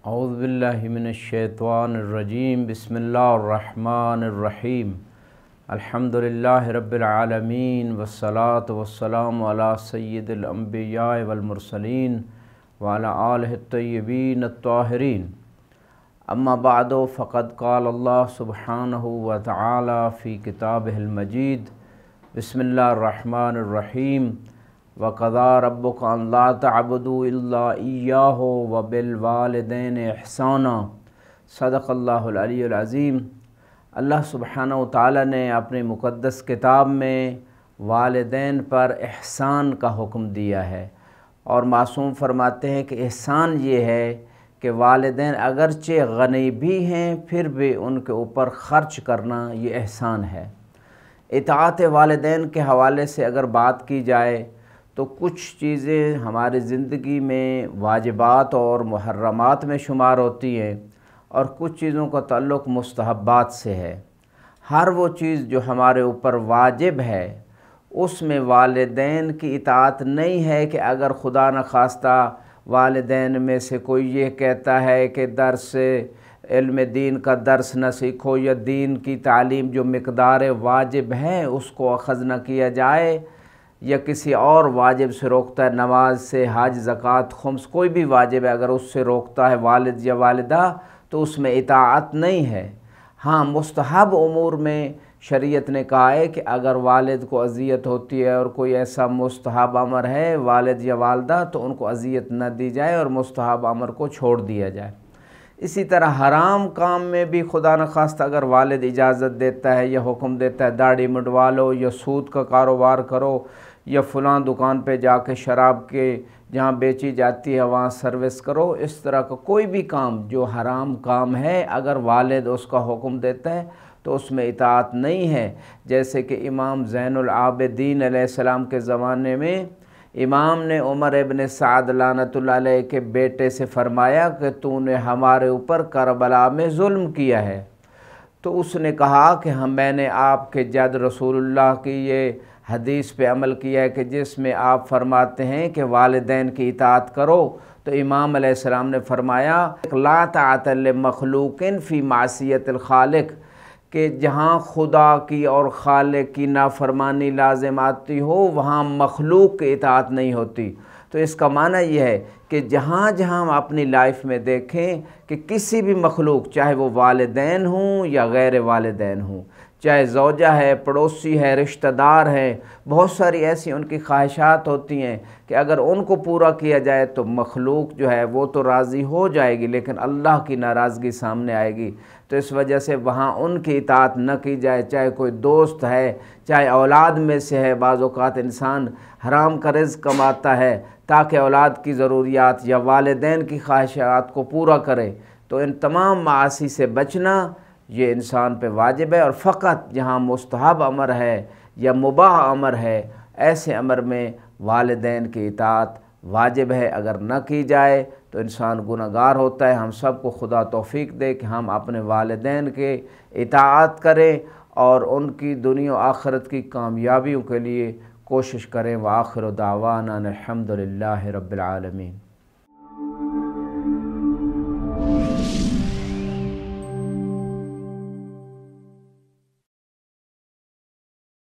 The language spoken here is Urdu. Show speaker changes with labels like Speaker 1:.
Speaker 1: اعوذ باللہ من الشیطان الرجیم بسم اللہ الرحمن الرحیم الحمدللہ رب العالمین والصلاة والسلام علی سید الانبیاء والمرسلین وعلی آلہ الطیبین الطاہرین اما بعد فقد قال اللہ سبحانہ وتعالی فی کتابہ المجید بسم اللہ الرحمن الرحیم وَقَضَىٰ رَبُّكَ أَن لَّا تَعْبُدُوا إِلَّا إِيَّاهُ وَبِالْوَالِدَيْنِ إِحْسَانًا صدق اللہ العلی العظیم۔ اللہ سبحانہ وتعالی نے اپنی مقدس کتاب میں والدین پر احسان کا حکم دیا ہے، اور معصوم فرماتے ہیں کہ احسان یہ ہے کہ والدین اگرچہ غنی بھی ہیں پھر بھی ان کے اوپر خرچ کرنا یہ احسان ہے۔ اطاعت والدین کے حوالے سے اگر بات کی جائے تو کچھ چیزیں ہماری زندگی میں واجبات اور محرمات میں شمار ہوتی ہیں، اور کچھ چیزوں کا تعلق مستحبات سے ہے۔ ہر وہ چیز جو ہمارے اوپر واجب ہے اس میں والدین کی اطاعت نہیں ہے کہ اگر خدا نخواستہ والدین میں سے کوئی یہ کہتا ہے کہ درس علم دین کا درس نہ سیکھو یا دین کی تعلیم جو مقدار واجب ہے اس کو اخذ نہ کیا جائے، یا کسی اور واجب سے روکتا ہے، نماز سے، حج، زکوٰۃ، خمس، کوئی بھی واجب ہے اگر اس سے روکتا ہے والد یا والدہ تو اس میں اطاعت نہیں ہے۔ ہاں، مستحب امور میں شریعت نے کہا ہے کہ اگر والد کو اذیت ہوتی ہے اور کوئی ایسا مستحب امر ہے والد یا والدہ تو ان کو اذیت نہ دی جائے اور مستحب امر کو چھوڑ دیا جائے۔ اسی طرح حرام کام میں بھی خدا نخواستہ اگر والد اجازت دیتا ہے یا حکم دیتا ہے داڑھی منڈوا لو یا سود کا کاروبار کرو یا فلاں دکان پہ جا کے شراب کے جہاں بیچی جاتی ہے وہاں سروس کرو، اس طرح کا کوئی بھی کام جو حرام کام ہے اگر والد اس کا حکم دیتا ہے تو اس میں اطاعت نہیں ہے۔ جیسے کہ امام زین العابدین علیہ السلام کے زمانے میں امام نے عمر ابن سعد لعنت اللہ علیہ کے بیٹے سے فرمایا کہ تو نے ہمارے اوپر کربلا میں ظلم کیا ہے، تو اس نے کہا کہ میں نے آپ کے جد رسول اللہ کی یہ حدیث پہ عمل کیا ہے کہ جس میں آپ فرماتے ہیں کہ والدین کی اطاعت کرو، تو امام علیہ السلام نے فرمایا لا طاعۃ لمخلوق فی معصیت الخالق، کہ جہاں خدا کی اور خالق کی نافرمانی لازم آتی ہو وہاں مخلوق کی اطاعت نہیں ہوتی۔ تو اس کا معنی یہ ہے کہ جہاں جہاں ہم اپنی لائف میں دیکھیں کہ کسی بھی مخلوق چاہے وہ والدین ہوں یا غیر والدین ہوں، چاہے زوجہ ہے، پڑوسی ہے، رشتہ دار ہے، بہت ساری ایسی ان کی خواہشات ہوتی ہیں کہ اگر ان کو پورا کیا جائے تو مخلوق جو ہے وہ تو راضی ہو جائے گی لیکن اللہ کی ناراضگی سامنے آئے گی۔ تو اس وجہ سے وہاں ان کی اطاعت نہ کی جائے، چاہے کوئی دوست ہے، چاہے اولاد میں سے ہے۔ بعض اوقات انسان حرام کا رزق کماتا ہے تاکہ اولاد کی ضروریات یا والدین کی خواہشات کو پورا کرے، تو ان تمام معاصی سے بچنا یہ انسان پہ واجب ہے، اور فقط جہاں مستحب امر ہے یا مباح امر ہے ایسے امر میں والدین کی اطاعت واجب ہے، اگر نہ کی جائے تو انسان گنہگار ہوتا ہے۔ ہم سب کو خدا توفیق دے کہ ہم اپنے والدین کے اطاعت کریں اور ان کی دنیا و آخرت کی کامیابیوں کے لیے کوشش کریں۔ وآخر دعوانا الحمدللہ رب العالمین۔